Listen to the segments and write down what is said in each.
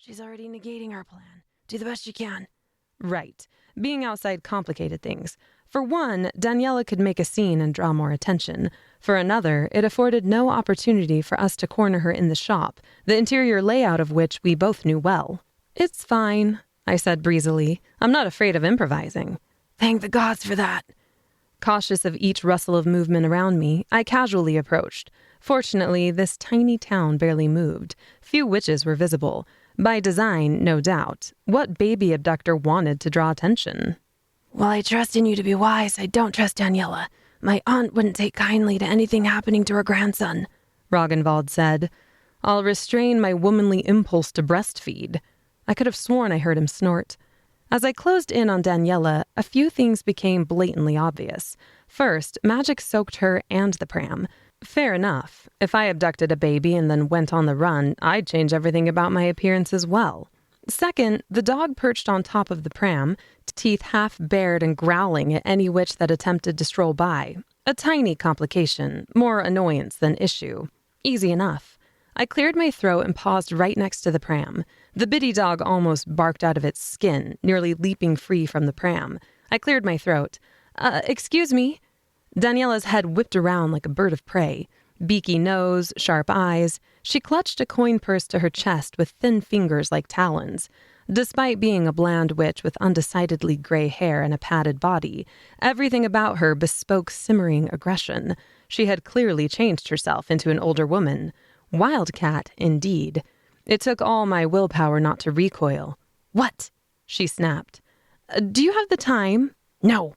She's already negating our plan. Do the best you can. Right. Being outside complicated things. For one, Daniela could make a scene and draw more attention. For another, it afforded no opportunity for us to corner her in the shop, the interior layout of which we both knew well. It's fine, I said breezily. I'm not afraid of improvising. Thank the gods for that. Cautious of each rustle of movement around me, I casually approached. Fortunately, this tiny town barely moved. Few witches were visible. By design, no doubt. What baby abductor wanted to draw attention? While I trust in you to be wise, I don't trust Daniela. My aunt wouldn't take kindly to anything happening to her grandson, Roggenwald said. I'll restrain my womanly impulse to breastfeed. I could have sworn I heard him snort. As I closed in on Daniela, a few things became blatantly obvious. First, magic soaked her and the pram. Fair enough. If I abducted a baby and then went on the run, I'd change everything about my appearance as well. Second, the dog perched on top of the pram, teeth half bared and growling at any witch that attempted to stroll by. A tiny complication, more annoyance than issue. Easy enough. I cleared my throat and paused right next to the pram. The bitty dog almost barked out of its skin, nearly leaping free from the pram. I cleared my throat. Excuse me? Daniela's head whipped around like a bird of prey. Beaky nose, sharp eyes. She clutched a coin purse to her chest with thin fingers like talons. Despite being a bland witch with undecidedly gray hair and a padded body, everything about her bespoke simmering aggression. She had clearly changed herself into an older woman. Wildcat, indeed. It took all my willpower not to recoil. What? She snapped. Do you have the time? No.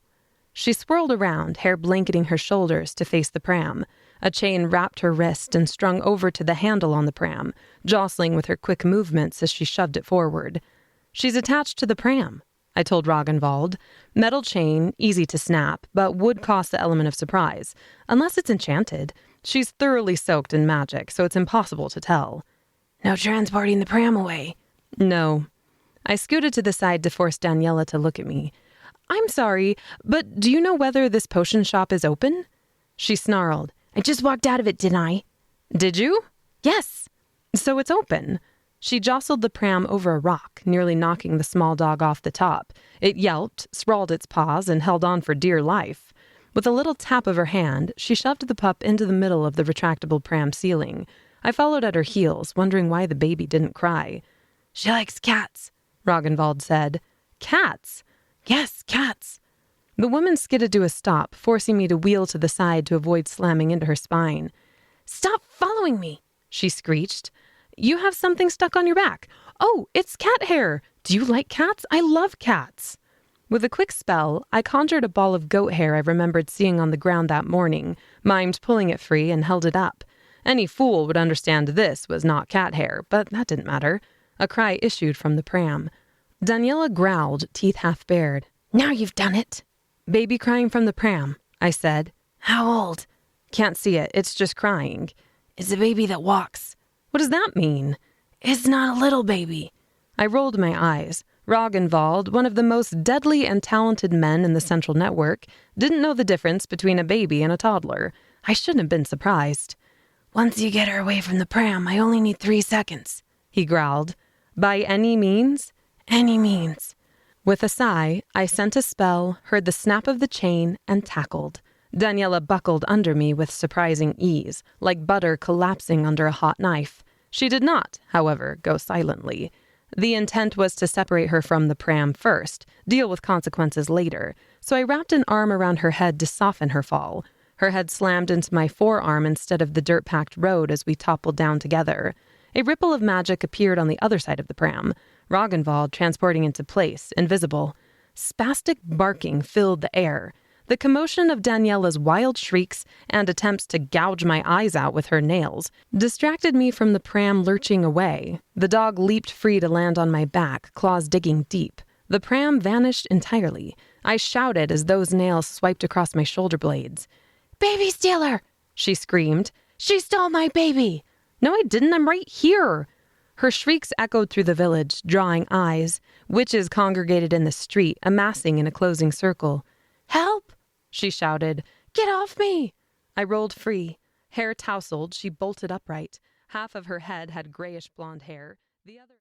She swirled around, hair blanketing her shoulders, to face the pram. A chain wrapped her wrist and strung over to the handle on the pram, jostling with her quick movements as she shoved it forward. She's attached to the pram, I told Roggenwald. Metal chain, easy to snap, but would cost the element of surprise. Unless it's enchanted. She's thoroughly soaked in magic, so it's impossible to tell. No transporting the pram away. No. I scooted to the side to force Daniela to look at me. I'm sorry, but do you know whether this potion shop is open? She snarled. I just walked out of it, didn't I? Did you? Yes. So it's open. She jostled the pram over a rock, nearly knocking the small dog off the top. It yelped, sprawled its paws, and held on for dear life. With a little tap of her hand, she shoved the pup into the middle of the retractable pram ceiling. I followed at her heels, wondering why the baby didn't cry. She likes cats, Roggenwald said. Cats? Yes, cats. The woman skidded to a stop, forcing me to wheel to the side to avoid slamming into her spine. Stop following me, she screeched. You have something stuck on your back. Oh, it's cat hair. Do you like cats? I love cats. With a quick spell, I conjured a ball of goat hair I remembered seeing on the ground that morning, mimed pulling it free, and held it up. Any fool would understand this was not cat hair, but that didn't matter. A cry issued from the pram. Daniela growled, teeth half bared. Now you've done it. Baby crying from the pram, I said. How old? Can't see it. It's just crying. It's a baby that walks. What does that mean? It's not a little baby. I rolled my eyes. Roggenwald, one of the most deadly and talented men in the Central Network, didn't know the difference between a baby and a toddler. I shouldn't have been surprised. Once you get her away from the pram, I only need 3 seconds, he growled. By any means? Any means. With a sigh, I sent a spell, heard the snap of the chain, and tackled. Daniela buckled under me with surprising ease, like butter collapsing under a hot knife. She did not, however, go silently. The intent was to separate her from the pram first, deal with consequences later, so I wrapped an arm around her head to soften her fall. Her head slammed into my forearm instead of the dirt-packed road as we toppled down together. A ripple of magic appeared on the other side of the pram, Roggenwald transporting into place, invisible. Spastic barking filled the air. The commotion of Daniela's wild shrieks and attempts to gouge my eyes out with her nails distracted me from the pram lurching away. The dog leaped free to land on my back, claws digging deep. The pram vanished entirely. I shouted as those nails swiped across my shoulder blades. Baby stealer! She screamed. She stole my baby! No, I didn't. I'm right here. Her shrieks echoed through the village, drawing eyes. Witches congregated in the street, amassing in a closing circle. Help! She shouted. Get off me! I rolled free. Hair tousled, she bolted upright. Half of her head had grayish blonde hair. The other...